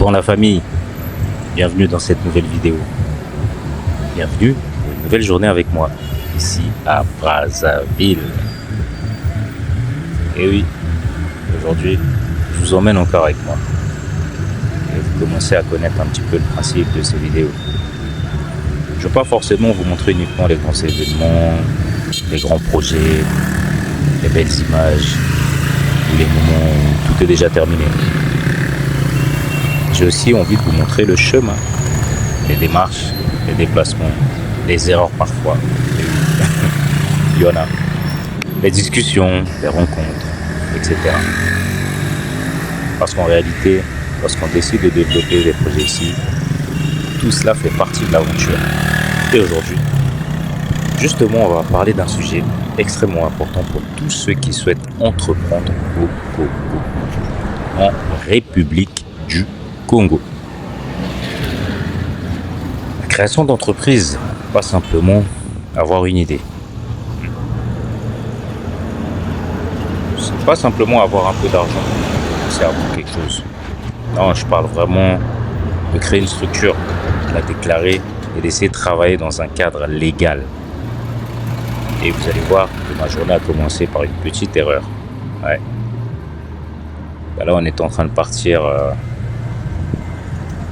Bon la famille, bienvenue dans cette nouvelle vidéo. Bienvenue pour une nouvelle journée avec moi, ici à Brazzaville. Et oui, aujourd'hui, je vous emmène encore avec moi. Et vous commencez à connaître un petit peu le principe de ces vidéos. Je ne veux pas forcément vous montrer uniquement les grands événements, les grands projets, les belles images, ou les moments où tout est déjà terminé. J'ai aussi envie de vous montrer le chemin, les démarches, les déplacements, les erreurs parfois. Il y en a. Les discussions, les rencontres, etc. Parce qu'en réalité, lorsqu'on décide de développer des projets ici, tout cela fait partie de l'aventure. Et aujourd'hui, justement, on va parler d'un sujet extrêmement important pour tous ceux qui souhaitent entreprendre au Congo, en République du Congo. La création d'entreprise, pas simplement avoir une idée. C'est pas simplement avoir un peu d'argent pour commencer à avoir quelque chose. Non, je parle vraiment de créer une structure, de la déclarer et d'essayer de travailler dans un cadre légal. Et vous allez voir que ma journée a commencé par une petite erreur. Ouais. Ben là, on est en train de partir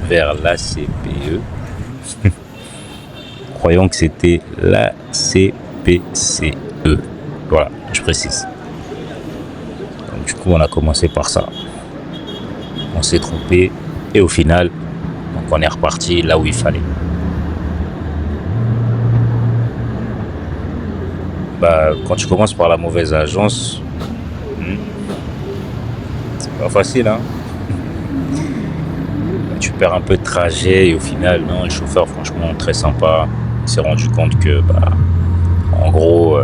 vers l'ACPE. Croyons que c'était l'ACPCE. Voilà, je précise. Donc, du coup, on a commencé par ça. On s'est trompé et au final, donc on est reparti là où il fallait. Bah, quand tu commences par la mauvaise agence, c'est pas facile, hein. Tu perds un peu de trajet et au final, non, le chauffeur, franchement, très sympa. Il s'est rendu compte que, en gros,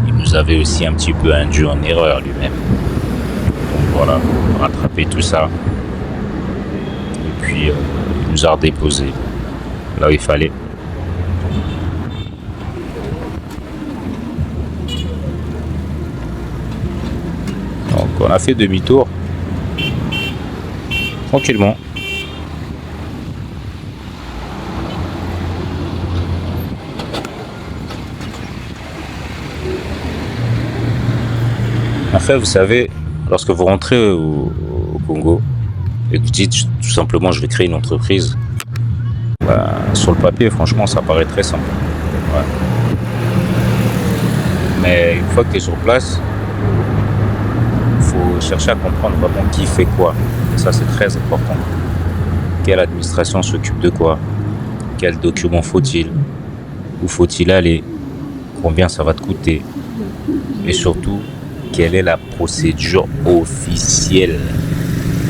il nous avait aussi un petit peu induit en erreur lui-même. Donc voilà, rattraper tout ça. Et puis, il nous a redéposé là où il fallait. Donc on a fait demi-tour, tranquillement. En fait, vous savez, lorsque vous rentrez au Congo et que vous dites tout simplement je vais créer une entreprise, sur le papier, franchement, ça paraît très simple. Ouais. Mais une fois que tu es sur place, il faut chercher à comprendre vraiment qui fait quoi. Et ça, c'est très important. Quelle administration s'occupe de quoi? Quels documents faut-il? Où faut-il aller? Combien ça va te coûter? Et surtout, quelle est la procédure officielle?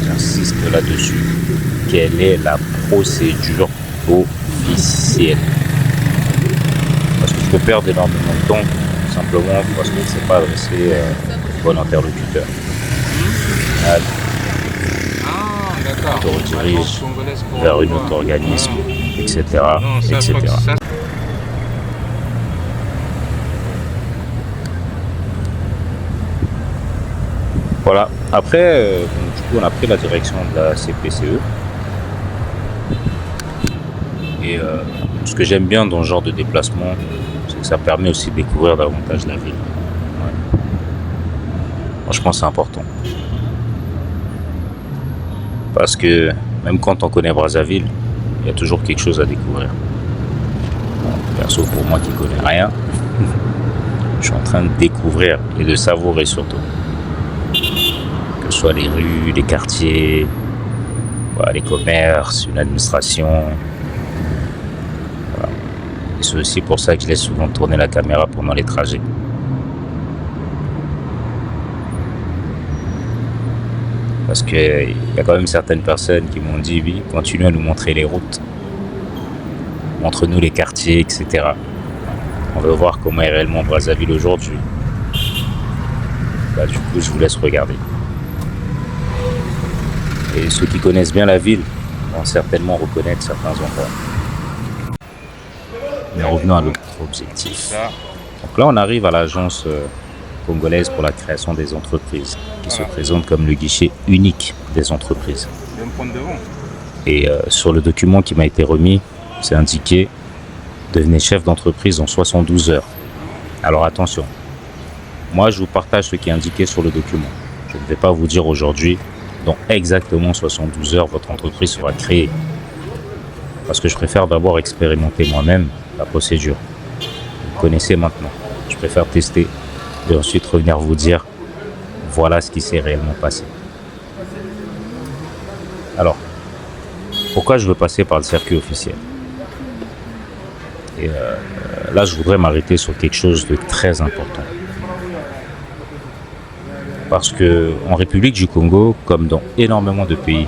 J'insiste là-dessus. Quelle est la procédure officielle? Parce que tu peux perdre énormément de temps simplement parce que tu ne sais pas adresser le bon interlocuteur. On te redirige vers un autre organisme, etc. etc. Voilà. Après, du coup, on a pris la direction de la CPCE. Et ce que j'aime bien dans ce genre de déplacement, c'est que ça permet aussi de découvrir davantage la ville. Ouais. Franchement, c'est important. Parce que même quand on connaît Brazzaville, il y a toujours quelque chose à découvrir. Bon, perso, pour moi qui connais rien, je suis en train de découvrir et de savourer surtout. Que ce soit les rues, les quartiers, les commerces, une administration. Voilà. Et c'est aussi pour ça que je laisse souvent tourner la caméra pendant les trajets. Parce qu'il y a quand même certaines personnes qui m'ont dit oui, continue à nous montrer les routes, montre-nous les quartiers, etc. On veut voir comment est réellement Brazzaville aujourd'hui. Du coup, je vous laisse regarder. Et ceux qui connaissent bien la ville vont certainement reconnaître certains endroits. Mais revenons à notre objectif. Donc là, on arrive à l'agence congolaise pour la création des entreprises, qui se présente comme le guichet unique des entreprises. prendre devant. Et sur le document qui m'a été remis, c'est indiqué « Devenez chef d'entreprise en 72 heures ». Alors attention, moi je vous partage ce qui est indiqué sur le document. Je ne vais pas vous dire aujourd'hui, dans exactement 72 heures, votre entreprise sera créée. Parce que je préfère d'abord expérimenter moi-même la procédure. Vous connaissez maintenant. Je préfère tester et ensuite revenir vous dire voilà ce qui s'est réellement passé. Alors, pourquoi je veux passer par le circuit officiel? Et là, je voudrais m'arrêter sur quelque chose de très important. Parce que en République du Congo, comme dans énormément de pays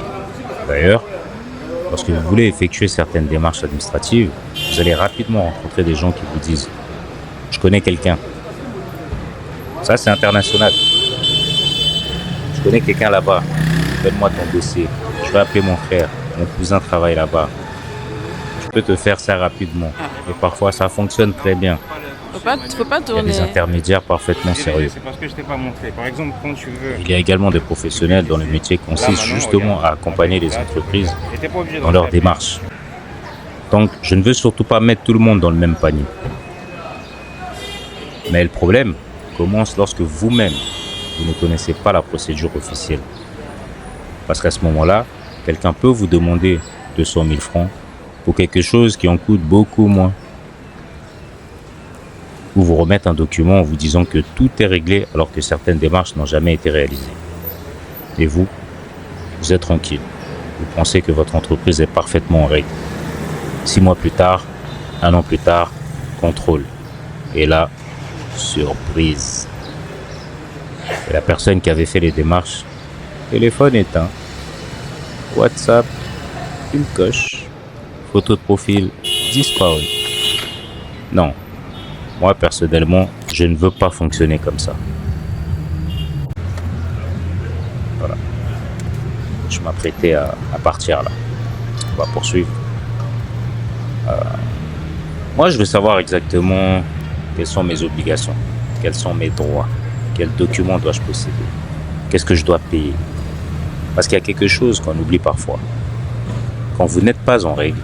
d'ailleurs, lorsque vous voulez effectuer certaines démarches administratives, vous allez rapidement rencontrer des gens qui vous disent « Je connais quelqu'un ». Ça, c'est international. « Je connais quelqu'un là-bas. Donne-moi ton dossier. Je vais appeler mon frère. Mon cousin travaille là-bas. Je peux te faire ça rapidement. » Et parfois, ça fonctionne très bien. Faut pas Il y a tourner. des intermédiaires parfaitement sérieux. C'est parce que je t'ai pas montré. Par exemple, quand tu veux... Il y a également des professionnels dont le métier consiste justement à accompagner les entreprises dans leur démarche. Donc, je ne veux surtout pas mettre tout le monde dans le même panier. Mais le problème commence lorsque vous-même, vous ne connaissez pas la procédure officielle. Parce qu'à ce moment-là, quelqu'un peut vous demander 200 000 francs pour quelque chose qui en coûte beaucoup moins. Ou vous remettre un document en vous disant que tout est réglé alors que certaines démarches n'ont jamais été réalisées. Et vous êtes tranquille. Vous pensez que votre entreprise est parfaitement en règle. 6 mois plus tard, 1 an plus tard, contrôle. Et là, surprise. Et la personne qui avait fait les démarches, téléphone éteint, WhatsApp, une coche, photo de profil disparue. Non. Moi, personnellement, je ne veux pas fonctionner comme ça. Voilà. Je m'apprêtais à partir là. On va poursuivre. Moi, je veux savoir exactement quelles sont mes obligations, quels sont mes droits, quels documents dois-je posséder, qu'est-ce que je dois payer. Parce qu'il y a quelque chose qu'on oublie parfois. Quand vous n'êtes pas en règle,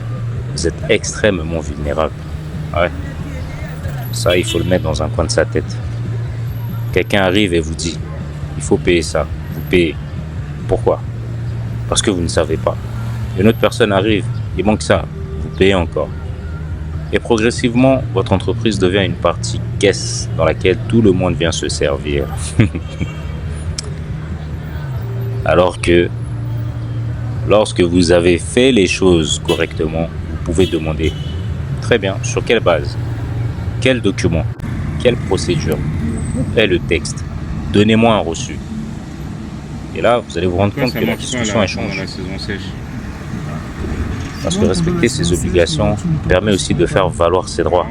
vous êtes extrêmement vulnérable. Ouais. Ça, il faut le mettre dans un coin de sa tête. Quelqu'un arrive et vous dit, il faut payer ça. Vous payez. Pourquoi? Parce que vous ne savez pas. Une autre personne arrive, il manque ça. Vous payez encore. Et progressivement, votre entreprise devient une partie caisse dans laquelle tout le monde vient se servir. Alors que, lorsque vous avez fait les choses correctement, vous pouvez demander, très bien, sur quelle base? Quel document? Quelle procédure? Est le texte? Donnez-moi un reçu. Et là, vous allez vous rendre compte que la discussion échange. Parce que respecter ses obligations permet aussi de faire valoir ses droits.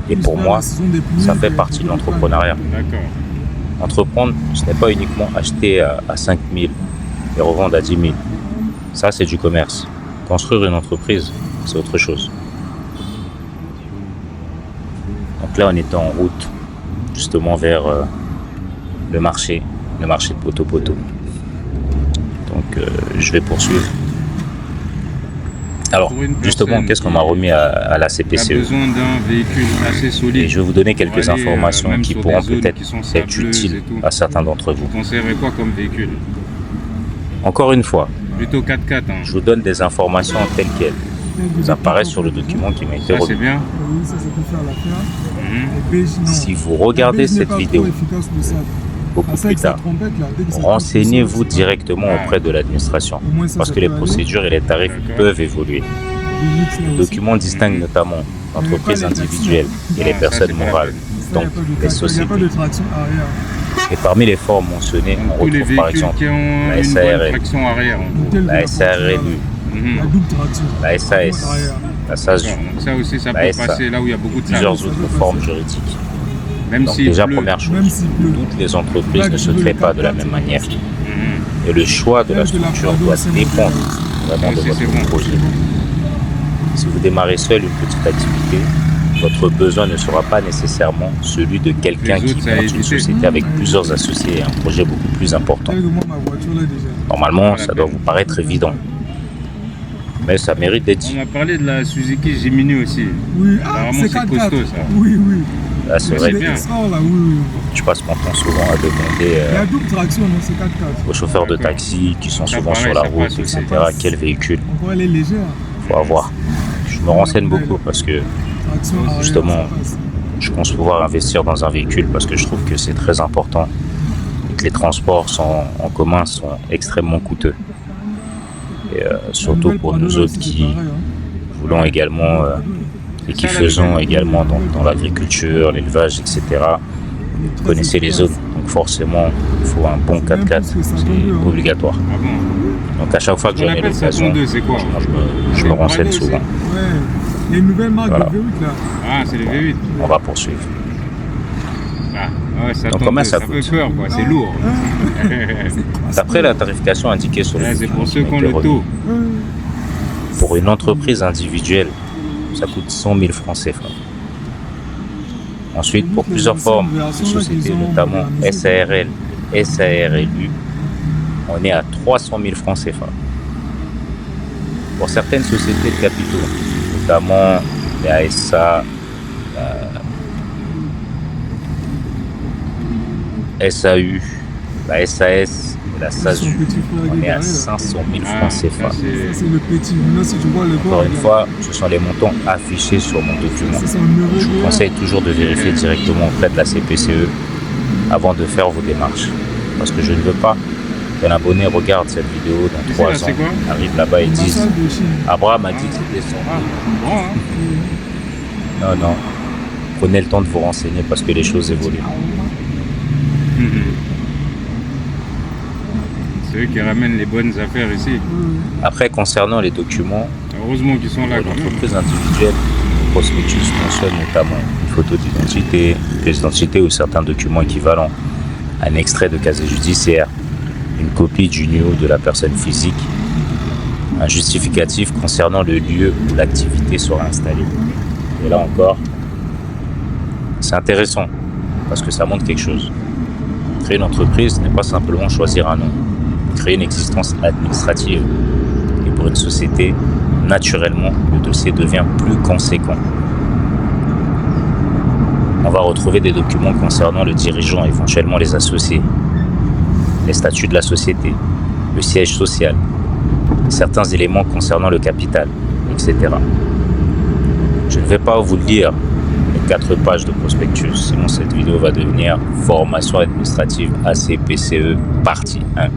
Et pour moi, ça fait partie de l'entrepreneuriat. Entreprendre, ce n'est pas uniquement acheter à 5 000 et revendre à 10 000. Ça, c'est du commerce. Construire une entreprise, c'est autre chose. Donc là, on était en route, justement vers le marché de Poto-Poto. Donc, je vais poursuivre. Alors, justement, qu'est-ce qu'on m'a remis à la CPCE? Besoin d'un véhicule assez solide. Et je vais vous donner quelques informations qui pourront peut-être être utiles à certains d'entre vous. Vous conseillerez quoi comme véhicule? Encore une fois, plutôt 4x4. Je vous donne des informations telles quelles. Ça apparaît sur le document qui m'a été remis. C'est bien. Si vous regardez cette vidéo beaucoup plus tard, renseignez-vous directement auprès de l'administration parce que les procédures et les tarifs peuvent évoluer. Le document distingue notamment l'entreprise individuelle et les personnes morales, donc les sociétés. Et parmi les formes mentionnées, on retrouve par exemple la SARL, la SARLU, la SAS, la SASU, ça aussi, ça peut passer là où il y a beaucoup de plusieurs autres formes juridiques. Donc si déjà, première chose, toutes les entreprises ne se créent pas de la même manière. Et le choix de la structure doit dépendre vraiment de votre projet. Si vous démarrez seul une petite activité, votre besoin ne sera pas nécessairement celui de quelqu'un qui monte une société avec plusieurs associés et un projet beaucoup plus important. Normalement, ça doit vous paraître évident. Mais ça mérite d'être On dit. m'a parlé de la Suzuki Jimny aussi. Oui, Apparemment, c'est 4x4. costaud, ça. Oui, oui. Là, c'est vrai. Les bien. SR, là, oui, oui. Je passe mon temps souvent à demander Il y a double traction, non, c'est 4x4. aux chauffeurs de D'accord. taxi qui sont Ça, souvent pareil, sur la ça route, passe aussi. etc. Quel véhicule Encore, elle est légère. faut avoir. Je me renseigne beaucoup parce que Traction arrière, Justement. ça passe. je pense pouvoir investir dans un véhicule parce que je trouve que c'est très important et que les transports en commun sont extrêmement coûteux. Et surtout pour nous autres qui voulons également et qui faisons également dans l'agriculture, l'élevage, etc. Vous connaissez les zones, donc forcément il faut un bon 4x4, c'est obligatoire. Ah bon? Donc à chaque fois que On j'en ai appelle ça l'occasion, 2, c'est quoi? je me renseigne souvent. Ouais. Il y a une nouvelle marque Voilà. de V8 là. Ah, c'est le V8. On va poursuivre. Ah, ouais, ça Donc, tombe combien deux. ça Ça coûte fait peur, quoi. C'est lourd. D'après la tarification indiquée sur Là, le c'est document pour ceux qui qui ont m'a le été taux. remis, pour une entreprise individuelle, ça coûte 100 000 francs CFA. Ensuite, pour plusieurs formes de sociétés, notamment SARL, SARLU, on est à 300 000 francs CFA. Pour certaines sociétés de capitaux, notamment la ASA, la SAU, la SAS et la SASU, on est à 500 000 francs CFA. Ça, c'est le petit. Maintenant, si tu vois le Encore corps, une fois, ce sont les montants affichés sur mon document. c'est 100 euros. Je vous conseille toujours de vérifier directement auprès de la CPCE avant de faire vos démarches. Parce que je ne veux pas qu'un abonné regarde cette vidéo dans Tu sais, 3 là, c'est ans, quoi? arrive là-bas et dise Massage de Chine. Abraham a dit que c'était 100 Ah, bon, hein? Non, non. Prenez le temps de vous renseigner parce que les choses évoluent. C'est eux qui ramènent les bonnes affaires ici. Après, concernant les documents, Heureusement qu'ils sont là pour quand même. l'entreprise individuelle, le prospectus mentionne notamment une photo d'identité, une pièce d'identité ou certains documents équivalents, un extrait de casier judiciaire, une copie du NUO de la personne physique, un justificatif concernant le lieu où l'activité sera installée. Et là encore, c'est intéressant parce que ça montre quelque chose. Créer une entreprise, ce n'est pas simplement choisir un nom. Créer une existence administrative. Et pour une société, naturellement, le dossier devient plus conséquent. On va retrouver des documents concernant le dirigeant, éventuellement les associés, les statuts de la société, le siège social, certains éléments concernant le capital, etc. Je ne vais pas vous lire les 4 pages de prospectus, sinon cette vidéo va devenir formation administrative ACPCE partie 1.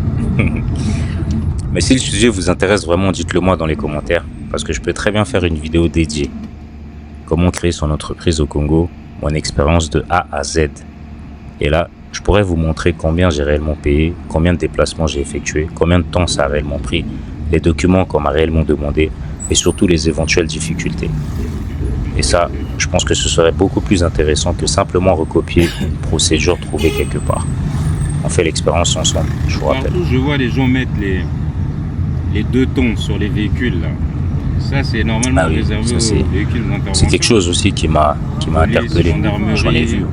Mais si le sujet vous intéresse vraiment, dites-le moi dans les commentaires, parce que je peux très bien faire une vidéo dédiée. Comment créer son entreprise au Congo, mon expérience de A à Z. Et là, je pourrais vous montrer combien j'ai réellement payé, combien de déplacements j'ai effectués, combien de temps ça a réellement pris, les documents qu'on m'a réellement demandé, et surtout les éventuelles difficultés. Et ça, je pense que ce serait beaucoup plus intéressant que simplement recopier une procédure trouvée quelque part. On fait l'expérience ensemble, je vous rappelle. Partout, je vois les gens mettre les 2 tons sur les véhicules là. Ça, c'est normalement Ah oui, réservé ça, aux c'est- véhicules d'intervention. C'est quelque chose aussi qui m'a Police, interpellé. gendarmerie. J'en ai vu.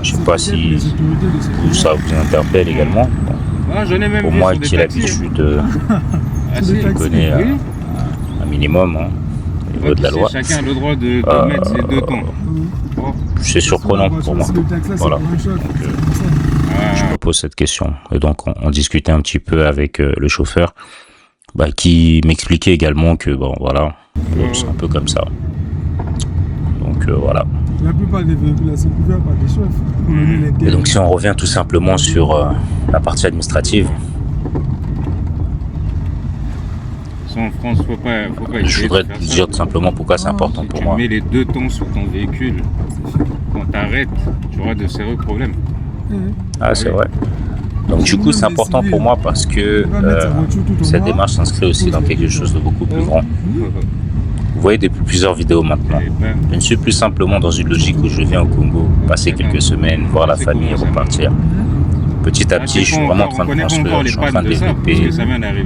Je sais pas si Les autorités de sécurité. ça vous interpelle également. Bon, Ah, j'en ai même pour vu moi sur des qui ai taxis. l'habitude, Ah, Sur si. des je taxis. connais Oui. un minimum hein, au niveau Ouais, de la tu sais, loi. chacun a le droit de mettre ses 2 tons. Oh. C'est surprenant pour moi. Voilà. Je me pose cette question. Et donc, on discutait un petit peu avec le chauffeur qui m'expliquait également que, bon, voilà, c'est un peu comme ça. Donc, voilà. La plupart des véhicules là, sont couverts par des chefs. Et donc, si on revient tout simplement sur la partie administrative, Ça, en France, faut pas je essayer voudrais de faire te ça. dire tout simplement pourquoi c'est important Si pour tu moi. mets les 2 tons sur ton véhicule, quand t'arrêtes, tu auras de sérieux problèmes. Ah, c'est vrai. Donc, du coup, c'est important pour moi parce que cette démarche s'inscrit aussi dans quelque chose de beaucoup plus grand. Vous voyez depuis plusieurs vidéos maintenant. Et ben, Je ne suis plus simplement dans une logique où je viens au Congo, passer quelques semaines, voir la famille et repartir. Petit à petit, je suis vraiment en train de construire, je suis en train de développer,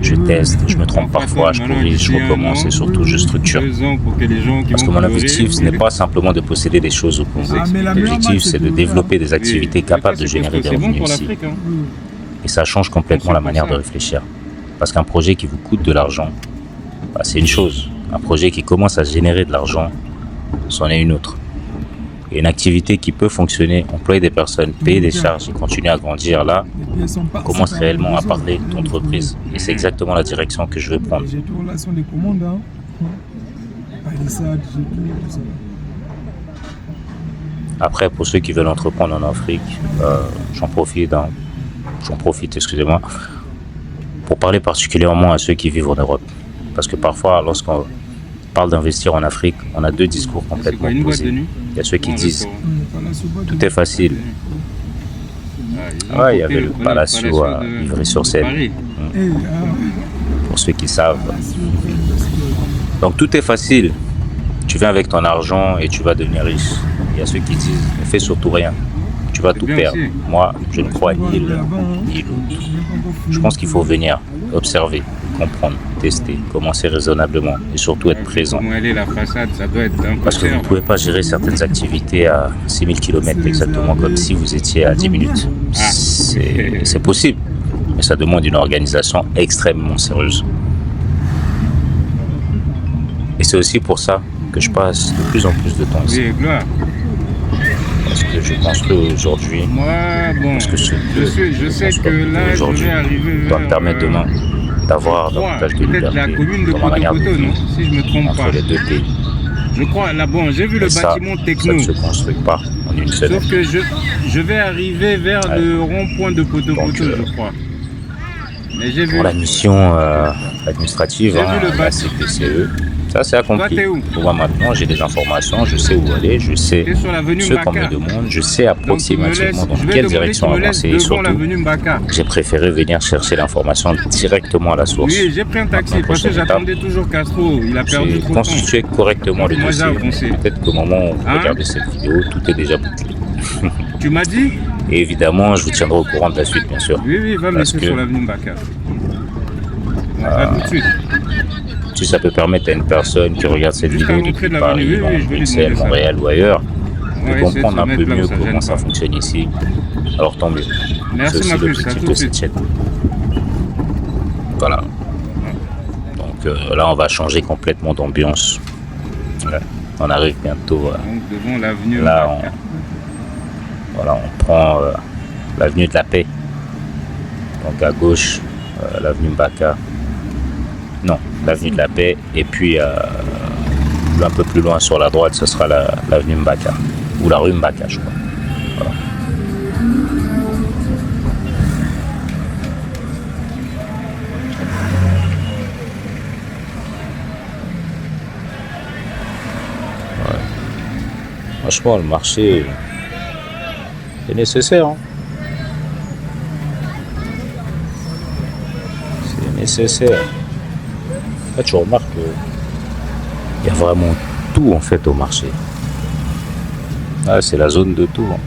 je teste, je me trompe parfois, je corrige, je recommence et surtout je structure. Parce que mon objectif, ce n'est pas simplement de posséder des choses au Congo. L'objectif, c'est de développer des activités capables de générer des revenus ici. Et ça change complètement la manière de réfléchir. Parce qu'un projet qui vous coûte de l'argent, bah, c'est une chose. Un projet qui commence à générer de l'argent, c'en est une autre. Et une activité qui peut fonctionner, employer des personnes, payer des charges et continuer à grandir, là, on commence réellement à parler d'entreprise. Et c'est exactement la direction que je veux prendre. J'ai tout relation des commandes, hein. Palissade, j'ai tout ça. Après, pour ceux qui veulent entreprendre en Afrique, j'en profite, excusez-moi, pour parler particulièrement à ceux qui vivent en Europe. Parce que parfois, lorsqu'on parle d'investir en Afrique, on a deux discours complètement opposés. Il y a ceux qui disent tout est facile. Ouais, il y avait le Palacio à Ivry-sur-Seine. Pour ceux qui savent. Donc tout est facile. Tu viens avec ton argent et tu vas devenir riche. Il y a ceux qui disent ne fais surtout rien. Tu vas tout perdre. Moi, je ne crois ni l'un ni l'autre. Je pense qu'il faut venir, observer, comprendre, tester, commencer raisonnablement et surtout être présent. Parce que vous ne pouvez pas gérer certaines activités à 6000 km exactement comme si vous étiez à 10 minutes. C'est possible, mais ça demande une organisation extrêmement sérieuse. Et c'est aussi pour ça que je passe de plus en plus de temps ici. Parce que je construis aujourd'hui. Parce que je sais que là, aujourd'hui doit me permettre demain d'avoir davantage de liberté dans ma manière de vivre si je me trompe entre pas. les deux pays. Je crois, là, bon, j'ai vu le bâtiment techno. Ça ne se construit pas en une semaine. Sauf que je vais arriver vers le rond-point de Poto-Poto, je crois. Mais j'ai vu. Pour la mission administrative, la CPCE, ça c'est accompli. Pour moi maintenant, j'ai des informations, je sais où aller, je sais ce qu'on me demande, je sais approximativement dans quelle direction avancer et surtout, j'ai préféré venir chercher l'information directement à la source. Oui, j'ai pris un taxi parce que j'attendais toujours Castro, il a perdu trop de temps. J'ai constitué correctement le dossier. Peut-être qu'au moment où vous regardez cette vidéo, tout est déjà bouclé. Tu m'as dit? Et évidemment, je vous tiendrai au courant de la suite, bien sûr. Oui, va me laisser sur l'avenue Mbaka. Tout de suite. Si ça peut permettre à une personne qui regarde cette vidéo depuis Paris, Bruxelles, Montréal ou ailleurs, de comprendre un peu mieux comment ça fonctionne ici, alors tant mieux. C'est aussi l'objectif de cette chaîne. Voilà. Donc là, on va changer complètement d'ambiance. Ouais. On arrive bientôt. Donc devant l'avenue là, on prend l'avenue de la Paix. Donc à gauche, l'avenue Mbaka. Non, l'avenue de la Paix. Et puis un peu plus loin sur la droite, ce sera l'avenue Mbaka. Ou la rue Mbaka, je crois. Voilà. Ouais. Franchement, le marché est nécessaire. Hein. C'est nécessaire. Là, tu remarques qu'il y a vraiment tout en fait au marché. Ah, c'est la zone de tout. Hein.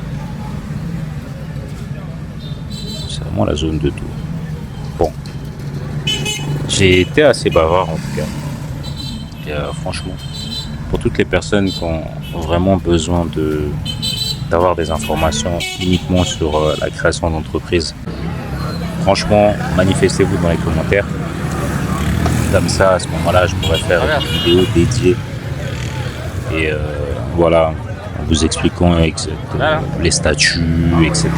C'est vraiment la zone de tout. Bon. J'ai été assez bavard en tout cas. Et, franchement, pour toutes les personnes qui ont vraiment besoin d'avoir des informations uniquement sur la création d'entreprise, franchement, manifestez-vous dans les commentaires. Comme ça, à ce moment-là, je pourrais faire une vidéo dédiée. Et voilà, en vous expliquant les statuts, etc.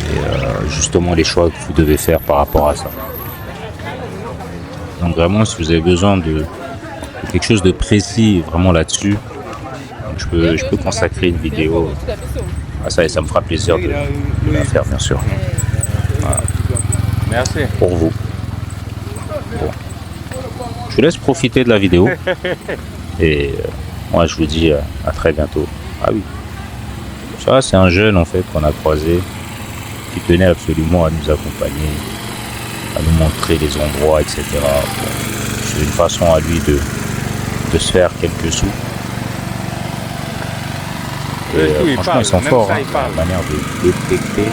Et justement les choix que vous devez faire par rapport à ça. Donc vraiment, si vous avez besoin de quelque chose de précis vraiment là-dessus, je peux consacrer une vidéo à ça et ça me fera plaisir de la faire, bien sûr. Voilà. Merci. Pour vous. Bon. Je vous laisse profiter de la vidéo et moi je vous dis à très bientôt. Ah oui, ça c'est un jeune en fait qu'on a croisé qui tenait absolument à nous accompagner, à nous montrer les endroits, etc. Bon, c'est une façon à lui de se faire quelques sous. Et franchement ils sont forts, ça, la manière de détecter.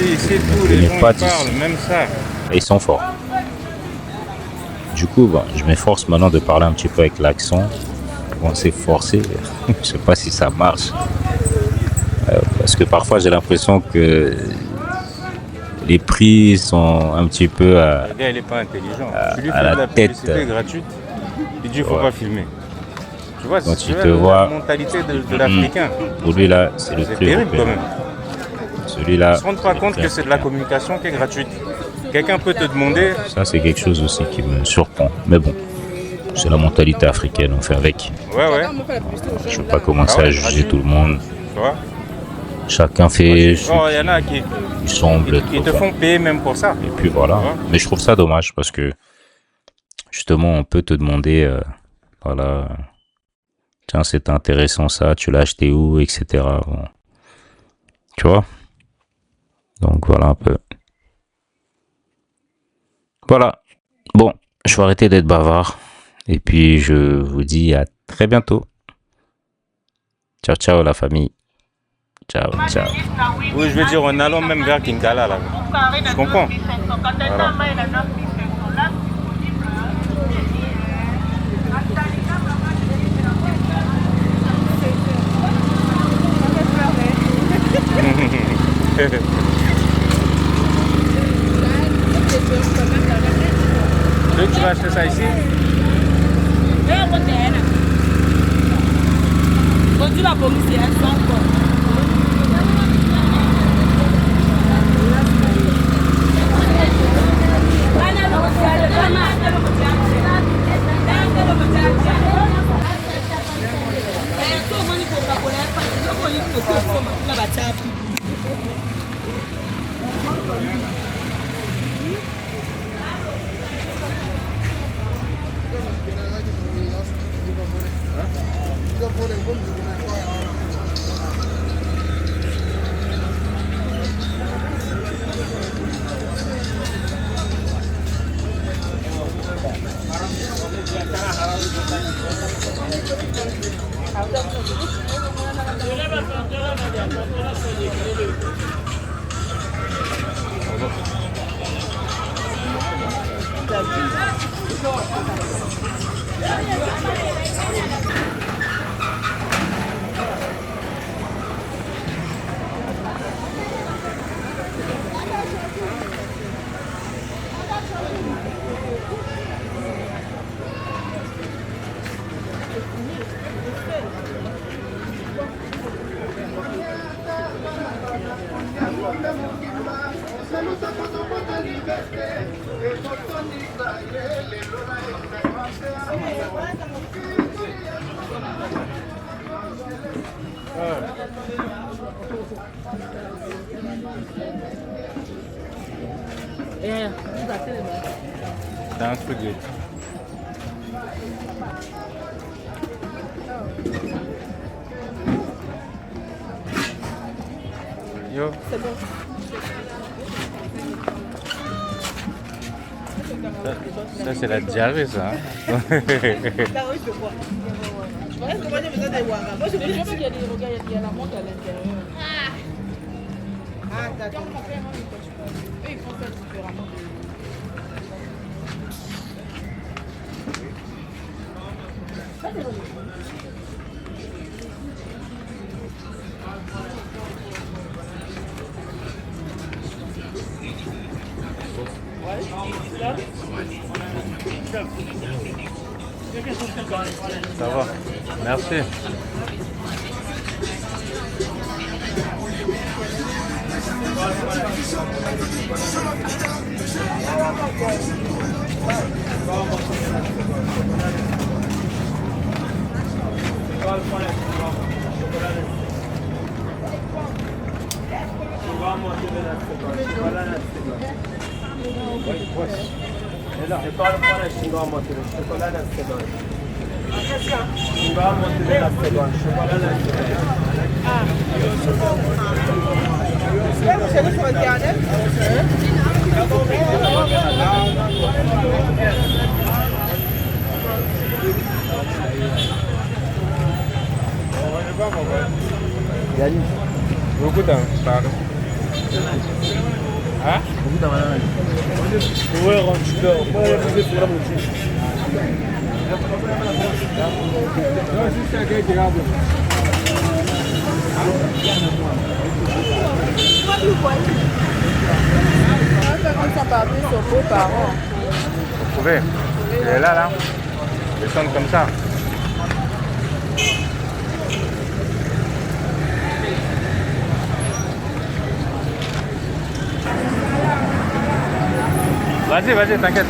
Ici, tous les gens parlent, même ça. Et ils sont forts. Du coup, je m'efforce maintenant de parler un petit peu avec l'accent. Bon, c'est forcé. Je sais pas si ça marche. Parce que parfois, j'ai l'impression que les prix sont un petit peu Le gars, il est pas intelligent. Tu lui à fais de la la tête. publicité gratuite, il dit, faut Ouais. pas filmer. Tu vois, Quand c'est il la te voit, mentalité de l'Africain. pour lui là, c'est le C'est plus terrible quand européen. même. Ils Celui-là, ne se rendent pas il est compte très que c'est de la africain. communication qui est gratuite. Quelqu'un peut te demander, Ça, c'est quelque chose aussi qui me surprend. Mais bon, c'est la mentalité africaine, on fait avec. ouais, Je ne veux pas commencer Ah ouais, à juger gratuit. tout le monde. tu vois. Chacun fait ce Oh, il y en a qui qui semble être ils te bon. font payer même pour ça. Et puis voilà. Ouais. Mais je trouve ça dommage parce que justement, on peut te demander, voilà, tiens, c'est intéressant ça, tu l'as acheté où, etc. Bon. Tu vois? Donc voilà un peu. Voilà. Bon, je vais arrêter d'être bavard. Et puis je vous dis à très bientôt. Ciao, ciao la famille. Ciao, ciao. Oui, je veux dire, en allant même vers Kinkala, là. Je comprends. Voilà. Tu vas acheter ça ici? C'est un truc de... Yo. C'est bon. Ça c'est la diarrhée, ça. Hein. Là, oui, je vois. Est-ce que moi j'ai besoin des Ouaga? Moi je veux juste qu'il y a des regards, il y a la montre à l'intérieur. Ah, d'accord. Eux, ils font ça différemment. Ça va. Merci. Vous allez sur Internet? Yannis, beaucoup d'un pardon. Hein? Beaucoup d'un malade. Ouais, rentre dehors. Moi, je vais faire mon truc. Non, juste un gars qui regarde. What do you want? parmi sur vos parents. Vous trouvez? Il est là, là. Descendre comme ça. Vas-y, vas-y, t'inquiète.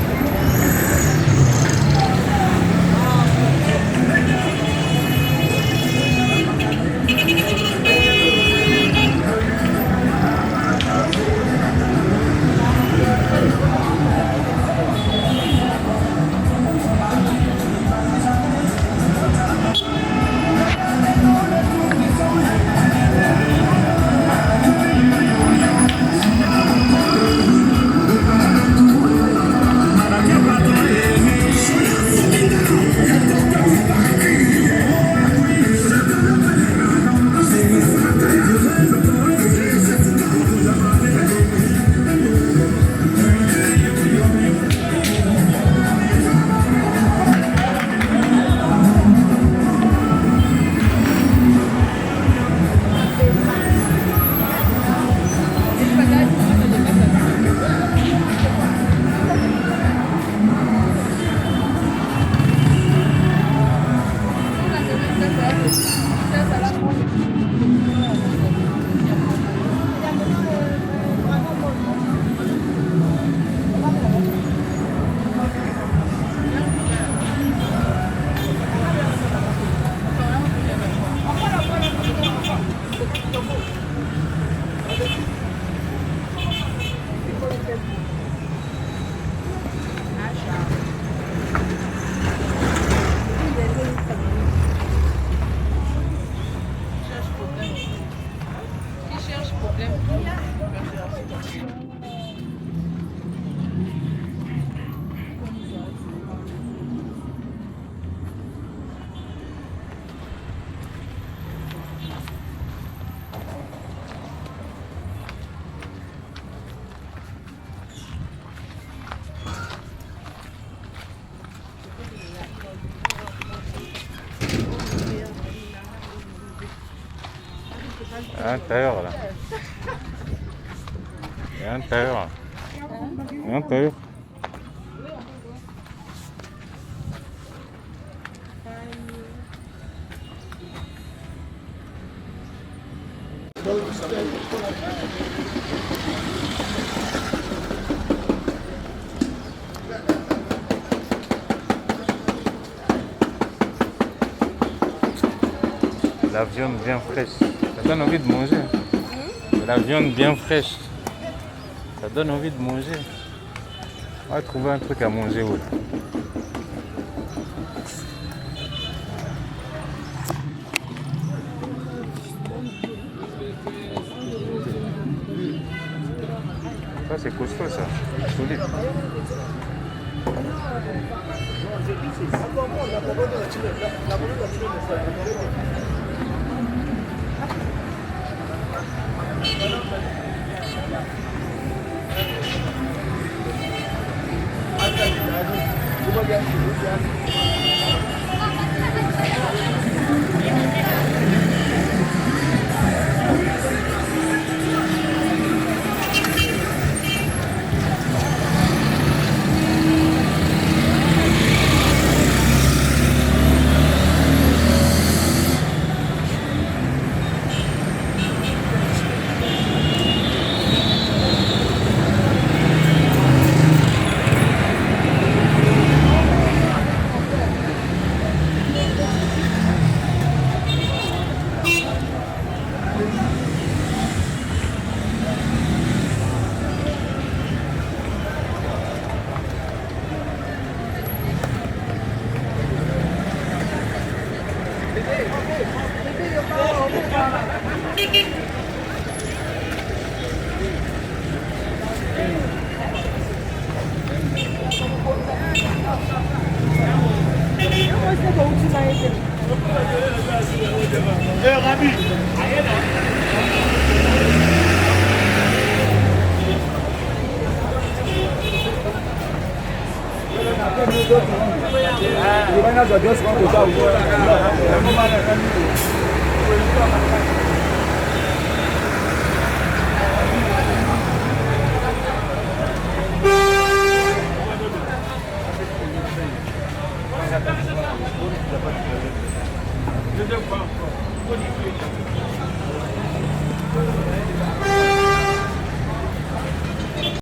À l'intérieur là. À l'intérieur. À l'intérieur. La viande bien fraîche. Ça donne envie de manger. La viande bien fraîche. Ça donne envie de manger. On va trouver un truc à manger où là. Ça c'est costaud ça. Solide. Je